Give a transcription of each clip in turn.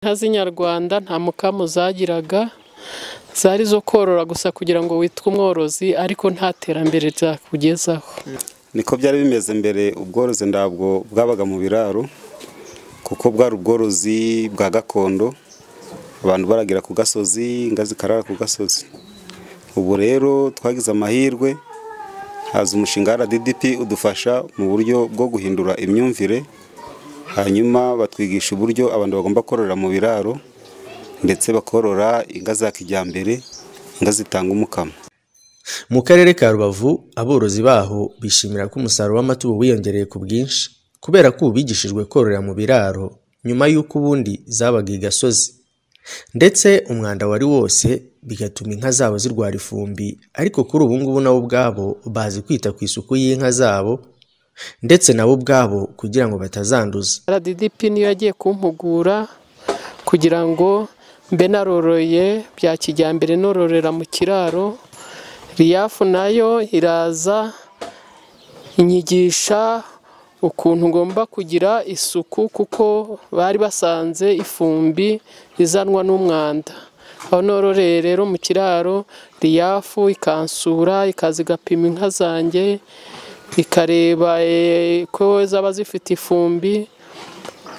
Inka z'inyarwanda nta mukamo zagiraga, zari zo korora gusa kugira ngo witwe umworozi, ariko nta terambere ryakugezaho. Niko byari bimeze mbere, ubworozi ndabwo bwabaga mu biraro kuko bwari ubworozi bwa gakondo, abantu baragira ku gasozi, inka zikarara ku gasozi. Ubu rero twagize amahirwe, haza umushinga RDDP udufasha mu buryo bwo guhindura imyumvire, hanyuma batwigisha uburyo abantu bagomba korora mu biraro ndetse bakorora inka za kijyambere, inka zitanga umukamo. Mu karere ka Rubavu, aborozi baho bishimira ko umusaruro w'amatungo wiyongereye ku bwinshi kubera ko bigishijwe kororera mu biraro nyuma y'uko ubundi zabaga igasozi, ndetse umwanda wari wose bigatuma inka zabo zirwara ifumbi. Ariko kuri ubu ngubu nabo ubwabo bazi kwita ku isuku y'inka zabo ndetse nabo ubwabo kugira ngo batazanduza. RDDP niyo yagiye kumpugura kugira ngo mbe naroroye bya kijyambere, nororera mu kiraro. Riyafu nayo iraza inyigisha ukuntu ngomba kugira isuku, kuko bari basanze ifumbi izanwa n'umwanda. Aho nororeye rero mu kiraro, Riyafu ikansura, ikaza igapima inka zanjye, ikareba ko zaba zifite ifumbi.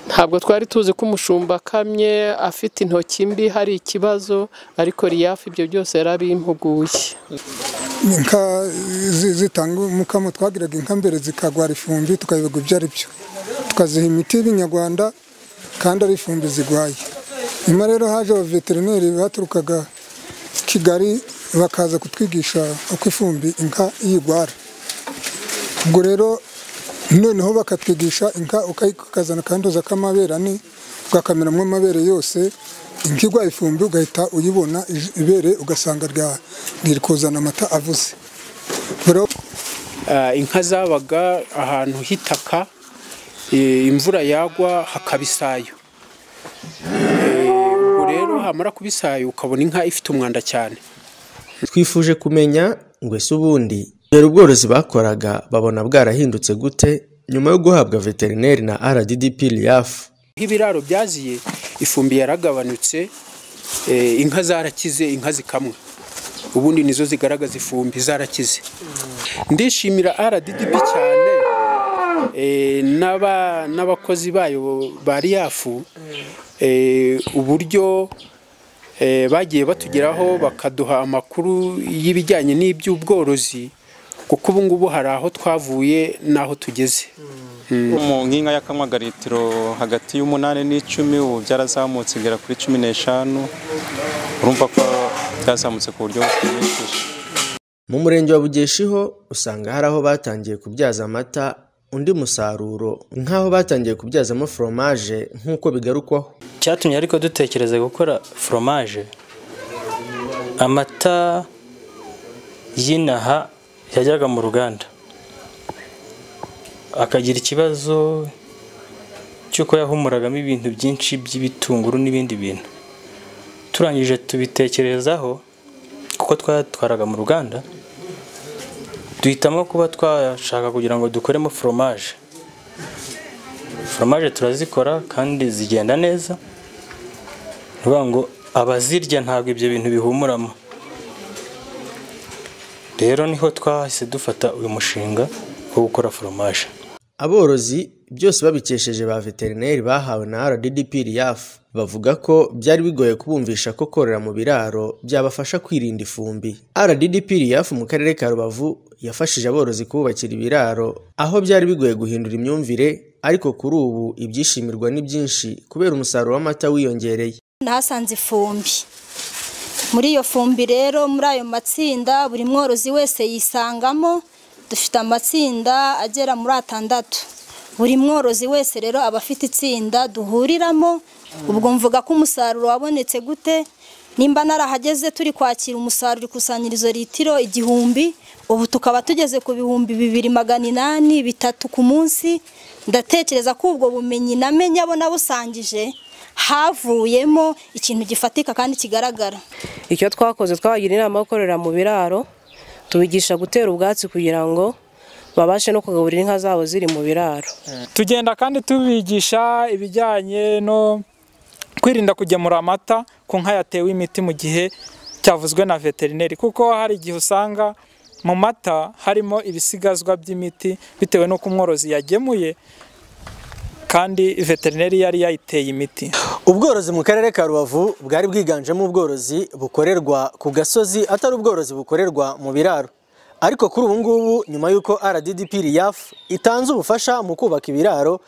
Ntabwo twari tuzi ko umushumba akamye afite intoki mbi hari ikibazo, ariko Riyafu ibyo byose yarabimpuguye. Inka zitanga umukamo, twagiraga inka mbere zikagwara ifumbi, tukayoberwa ibyo ari byo, tukaziha imiti y'ibinyarwanda kandi ari ifumbi zigwaye. Nyuma rero haje abaveterineri baturukaga Kigali bakaza kutwigisha uko ifumbi inka yigwara. Ubwo rero noneho bakatwigisha inka ukazana kanduza k'amabere ane, ugakamiramo amabere yose, inka igwaye ifumbi ugahita uyibona ibere ugasanga riri kuzana amata avuze. Inka zabaga ahantu hitaka, imvura yagwa hakaba isayo. Ubwo rero hamara kuba isayo ukabona inka ifite umwanda cyane. Twifuje kumenya ngo ese ubundi rero ubworozi bakoraga babona bwarahindutse gute nyuma yo guhabwa veterineri na RDDP Riyafu. Ibiraro byaziye, ifumbi yaragabanutse, inka zarakize, inka zikamwa. Ubundi nizo zigaragaza ifumbi zarakize. Ndishimira RDDP cyane n'abakozi bayo ba Riyafu, uburyo bagiye batugeraho bakaduha amakuru y'ibijyanye n'iby'ubworozi, kuko ubu ngubu hari aho twavuye n'aho tugeze. Nk'inka yakamwaga litiro hagati y'8 n'10, ubu byarazamutse igera kuri 15. Urumva ko byazamutse ku buryo bushimishije. Mu murenge wa Bugeshiho usanga hari aho batangiye kubyaza amata undi musaruro, nk'aho batangiye kubyazamo fromage nk'uko bigarukwaho. Cyatumye ariko dutekereza gukora fromage, amata y'inaha yajyaga mu ruganda akagira ikibazo cy'uko yahumuragamo ibintu byinshi by'ibitunguru n'ibindi bintu. Turangije tubitekerezaho kuko twatwaraga mu ruganda, duhitamo kuba twashaka kugira ngo dukoremo fromage. Fromage turazikora kandi zigenda neza, nuvuga ngo abazirya ntabwo ibyo bintu bihumuramo. Rero niho twahise dufata uyu mushinga wo gukora fromage. Aborozi byose babikesheje ba veterineri bahawe na RDDP Riyafu, bavuga ko byari bigoye kubumvisha ko korora mu biraro byabafasha kwirinda ifumbi. RDDP Riyafu mu karere ka Rubavu yafashije aborozi kubakira ibiraro aho byari bigoye guhindura imyumvire, ariko kuri ubu ibyishimirwa ni byinshi kubera umusaruro w'amata wiyongereye. Nahasanze ifumbi. Muri iyo fumbi rero, muri ayo matsinda buri mworozi wese yisangamo. Dufite amatsinda agera muri 6. Buri mworozi wese rero aba afite itsinda duhuriramo. Ubwo mvuga ko umusaruro wabonetse gute, nimba narahageze turi kwakira umusaruro ikusanyirizo litiro 1000, ubu tukaba tugeze ku 2800 ku munsi. Ndatekereza ko ubwo bumenyi namenye abo nabusangije havuyemo ikintu gifatika kandi kigaragara. Icyo twakoze, twabagira inama yo korora mu biraro, tubigisha gutera ubwatsi kugira ngo babashe no kugaburira inka zabo ziri mu biraro. Tugenda kandi tubigisha ibijyanye no kwirinda kugemura amata ku nka yatewe imiti mu gihe cyavuzwe na veterineri, kuko hari igihe usanga mu mata harimo ibisigazwa by'imiti bitewe n'uko umworozi yagemuye kandi veterineri yari yayiteye imiti. Ubworozi mu karere ka Rubavu bwari bwiganjemo ubworozi bukorerwa ku gasozi atari ubworozi bukorerwa mu biraro. Ariko kuri ubu ngubu nyuma y'uko RDDP RIAF itanze ubufasha mu kubaka ibiraro,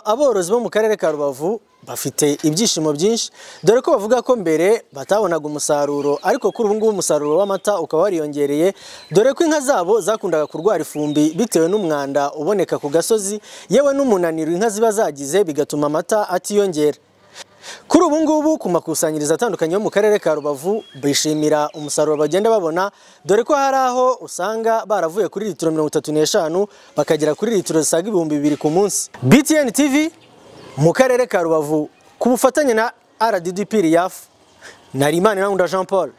aborozi bo mu karere ka Rubavu bafite ibyishimo byinshi, dore ko bavuga ko mbere batabonaga umusaruro, ariko kuri ubu ngubu umusaruro w'amata ukaba wariyongereye, dore ko inka zabo zakundaga kurwara ifumbi bitewe n'umwanda uboneka ku gasozi, yewe n'umunaniro inka ziba zagize bigatuma amata atiyongera. Kuri ubu ngubu ku makusanyirizo atandukanye yo mu karere ka Rubavu bishimira umusaruro bagenda babona, dore ko hari aho usanga baravuye kuri litiro 35 bakagera kuri litiro zisaga 2000 ku munsi. BTN TV mu karere ka Rubavu ku bufatanye na RDDP RIAF, Narimana Jean Paul.